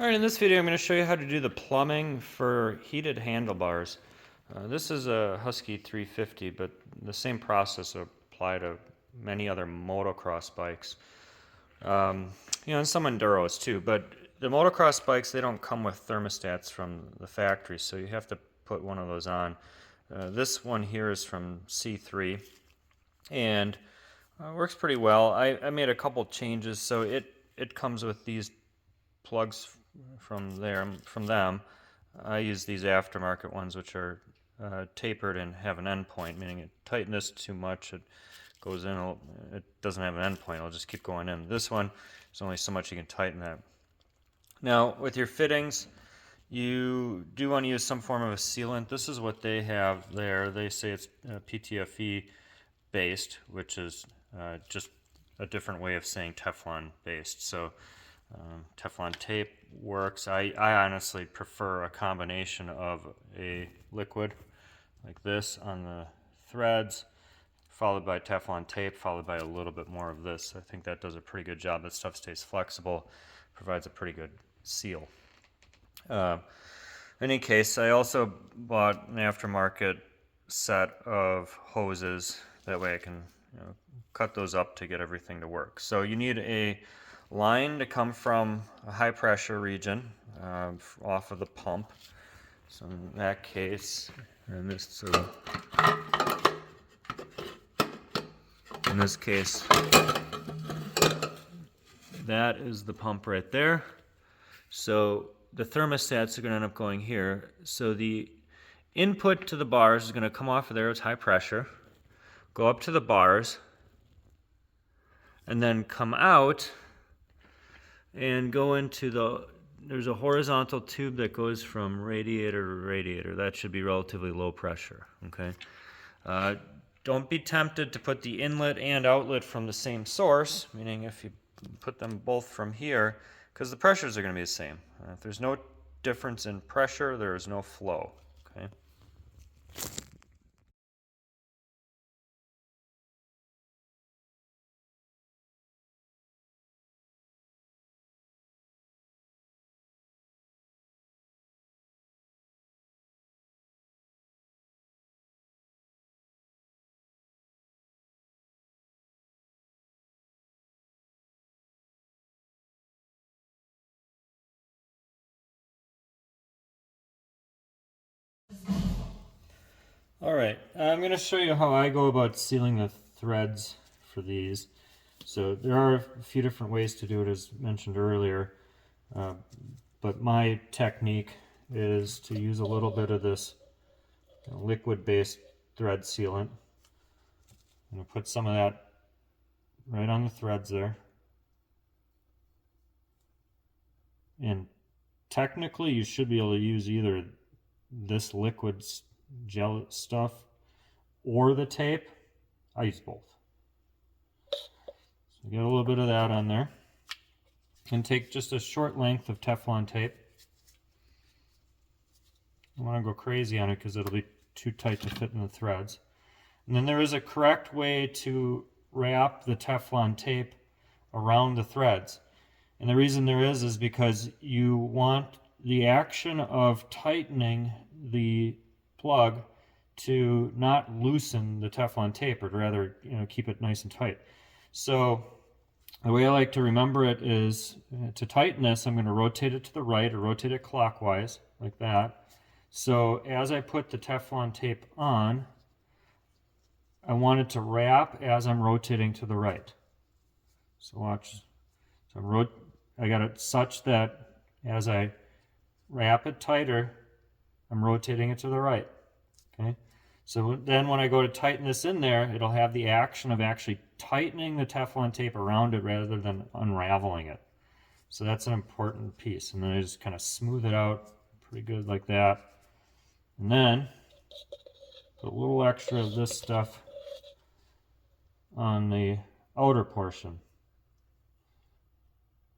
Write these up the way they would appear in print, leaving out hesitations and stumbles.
Alright, in this video I'm going to show you how to do the plumbing for heated handlebars. This is a Husky 350, but the same process will apply to many other motocross bikes. And some enduros too, but the motocross bikes, they don't come with thermostats from the factory, so you have to put one of those on. This one here is from C3, and works pretty well. I made a couple changes, so it comes with these plugs from them. I use these aftermarket ones, which are tapered and have an end point, meaning you tighten this too much, it goes in, it doesn't have an end point, it'll just keep going in. This one, there's only so much you can tighten that. Now, with your fittings, you do want to use some form of a sealant. This is what they have there. They say it's PTFE based, which is just a different way of saying Teflon based. So Teflon tape works. I honestly prefer a combination of a liquid like this on the threads, followed by Teflon tape, followed by a little bit more of this. I think that does a pretty good job. That stuff stays flexible, provides a pretty good seal. In any case, I also bought an aftermarket set of hoses. That way I can cut those up to get everything to work. So you need a line to come from a high pressure region off of the pump. So in that case, in this case, that is the pump right there. So the thermostats are going to end up going here. So the input to the bars is going to come off of there. It's high pressure, go up to the bars, and then come out and go into there's a horizontal tube that goes from radiator to radiator. That should be relatively low pressure, okay? Don't be tempted to put the inlet and outlet from the same source, meaning if you put them both from here, because the pressures are going to be the same. If there's no difference in pressure, there is no flow, okay? All right, I'm going to show you how I go about sealing the threads for these. So there are a few different ways to do it, as mentioned earlier, but my technique is to use a little bit of this liquid-based thread sealant. I'm going to put some of that right on the threads there. And technically you should be able to use either this liquid gel stuff or the tape. I use both. So get a little bit of that on there. And take just a short length of Teflon tape. I don't want to go crazy on it because it'll be too tight to fit in the threads. And then there is a correct way to wrap the Teflon tape around the threads. And the reason there is because you want the action of tightening the plug to not loosen the Teflon tape, or rather, keep it nice and tight. So the way I like to remember it is to tighten this, I'm going to rotate it to the right or rotate it clockwise like that. So as I put the Teflon tape on, I want it to wrap as I'm rotating to the right. So watch. So I got it such that as I wrap it tighter, I'm rotating it to the right. Okay. So then when I go to tighten this in there, it'll have the action of actually tightening the Teflon tape around it rather than unraveling it. So that's an important piece. And then I just kind of smooth it out pretty good like that. And then put a little extra of this stuff on the outer portion.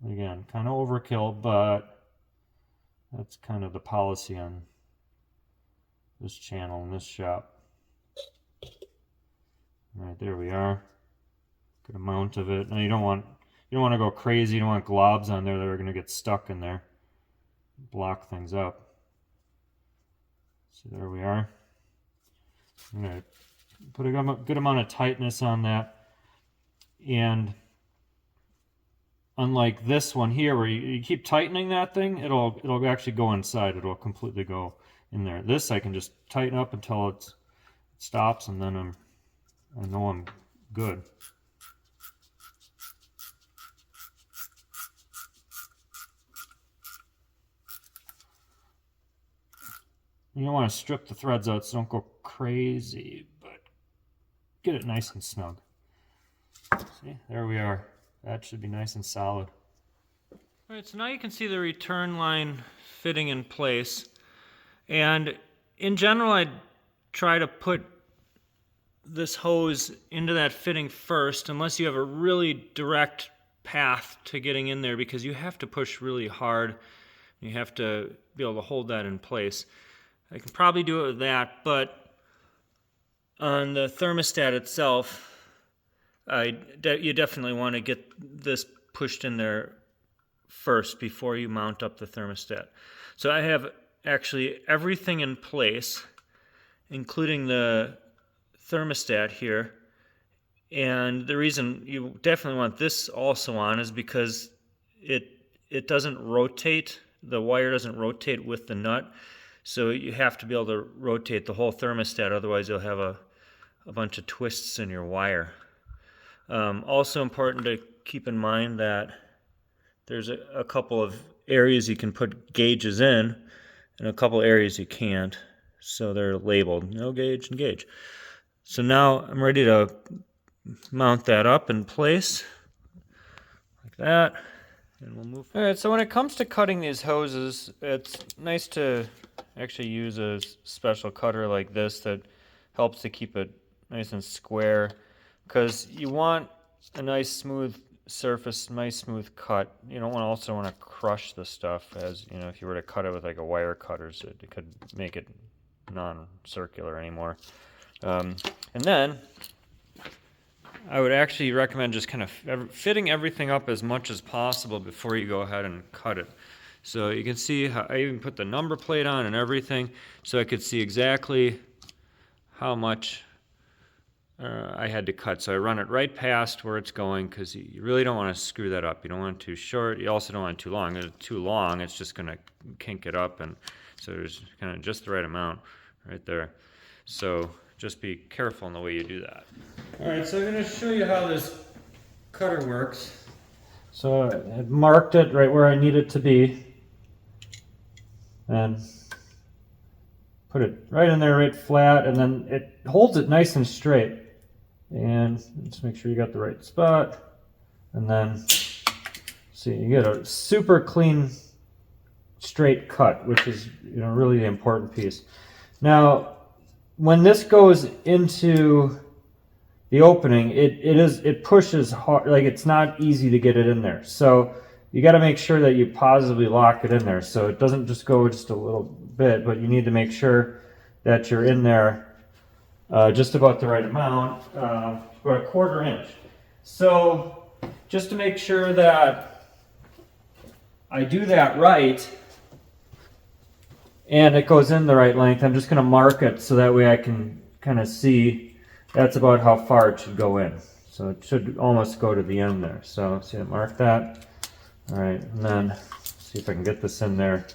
Again, kind of overkill, but that's kind of the policy on this channel and this shop. All right, there we are. Good amount of it. Now you don't want to go crazy. You don't want globs on there that are going to get stuck in there. block things up. So there we are. I'm going to put a good amount of tightness on that. And unlike this one here where you keep tightening that thing, it'll actually go inside. It'll completely go in there. This I can just tighten up until it stops, and then I know I'm good. You don't want to strip the threads out so don't go crazy, but get it nice and snug. See, there we are. That should be nice and solid. All right, so now you can see the return line fitting in place. And in general, I'd try to put this hose into that fitting first, unless you have a really direct path to getting in there, because you have to push really hard. You have to be able to hold that in place. I can probably do it with that, but on the thermostat itself, you definitely want to get this pushed in there first before you mount up the thermostat. So I have actually everything in place, including the thermostat here. And the reason you definitely want this also on is because it doesn't rotate. The wire doesn't rotate with the nut. So you have to be able to rotate the whole thermostat, otherwise you'll have a bunch of twists in your wire. Also important to keep in mind that there's a couple of areas you can put gauges in and a couple areas you can't. So they're labeled, no gauge and gauge. So now I'm ready to mount that up in place like that. And we'll move. All right, so when it comes to cutting these hoses, it's nice to actually use a special cutter like this that helps to keep it nice and square, because you want a nice smooth surface, nice smooth cut. You don't also want to crush the stuff, as you know, if you were to cut it with like a wire cutters, it could make it non-circular anymore. And then I would actually recommend just kind of fitting everything up as much as possible before you go ahead and cut it. So you can see how I even put the number plate on and everything, so I could see exactly how much I had to cut. So I run it right past where it's going, because you really don't want to screw that up. You don't want it too short. You also don't want it too long. If it's too long, it's just going to kink it up, and so there's kind of just the right amount right there. So just be careful in the way you do that. All right, so I'm going to show you how this cutter works. So I had marked it right where I need it to be, and put it right in there, right flat, and then it holds it nice and straight. And just make sure you got the right spot, and then see, you get a super clean, straight cut, which is, you know, really the important piece. Now, when this goes into the opening, it pushes hard, like it's not easy to get it in there. So you got to make sure that you positively lock it in there, so it doesn't just go just a little bit, but you need to make sure that you're in there just about the right amount, about a 1/4 inch. So just to make sure that I do that right and it goes in the right length, I'm just going to mark it so that way I can kind of see that's about how far it should go in. So it should almost go to the end there. So see, I mark that. All right, and then see if I can get this in there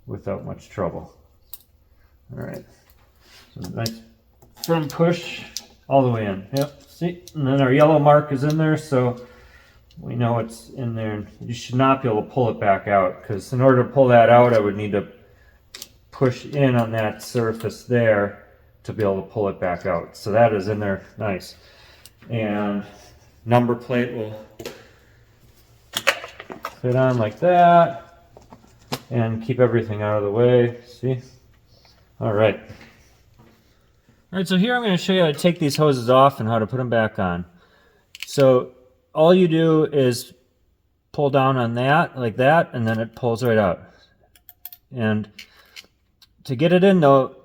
without much trouble. All right, so nice firm push all the way in. Yep, see, and then our yellow mark is in there, so we know it's in there. You should not be able to pull it back out, because in order to pull that out, I would need to push in on that surface there to be able to pull it back out. So that is in there, nice. And number plate will fit on like that and keep everything out of the way. See? All right. All right, so here I'm going to show you how to take these hoses off and how to put them back on. So all you do is pull down on that like that, and then it pulls right out. And to get it in though,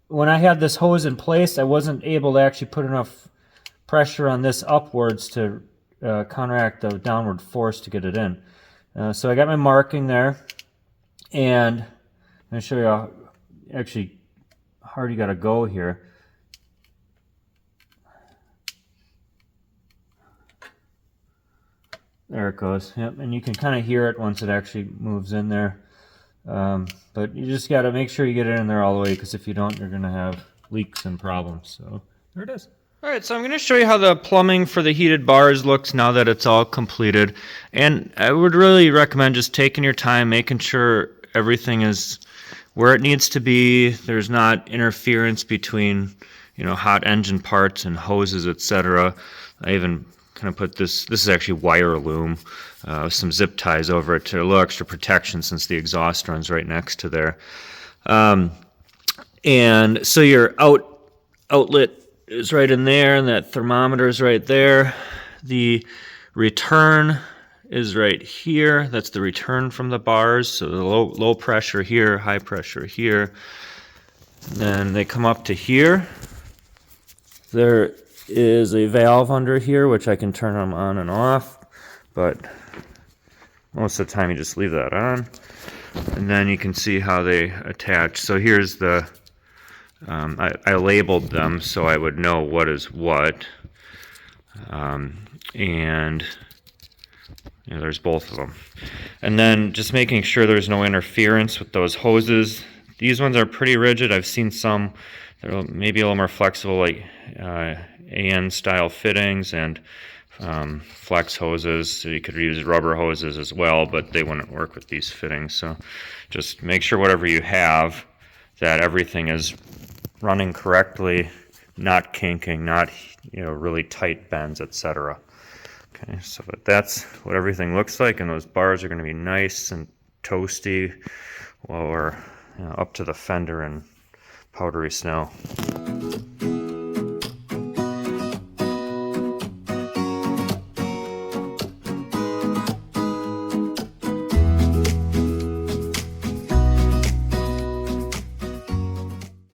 when I had this hose in place, I wasn't able to actually put enough pressure on this upwards to counteract the downward force to get it in. So I got my marking there, and I'm going to show you how actually hard you got to go here. There it goes. Yep, and you can kind of hear it once it actually moves in there. But you just got to make sure you get it in there all the way, because if you don't, you're going to have leaks and problems. So there it is. All right, so I'm going to show you how the plumbing for the heated bars looks now that it's all completed. And I would really recommend just taking your time, making sure everything is where it needs to be. There's not interference between, hot engine parts and hoses, etc. I even kind of put this is actually wire loom, with some zip ties over it to a little extra protection since the exhaust runs right next to there. And so your outlet is right in there, and that thermometer is right there. The return is right here. That's the return from the bars. So the low pressure here, high pressure here. And then they come up to here. There is a valve under here, which I can turn them on and off, but most of the time you just leave that on. And then you can see how they attach. So here's the I labeled them so I would know what is what, and there's both of them. And then just making sure there's no interference with those hoses. These ones are pretty rigid. I've seen some that are maybe a little more flexible, like AN style fittings and flex hoses. So you could use rubber hoses as well, but they wouldn't work with these fittings. So just make sure whatever you have, that everything is running correctly, not kinking, not really tight bends, etc. Okay, so that's what everything looks like, and those bars are going to be nice and toasty while we're up to the fender in powdery snow.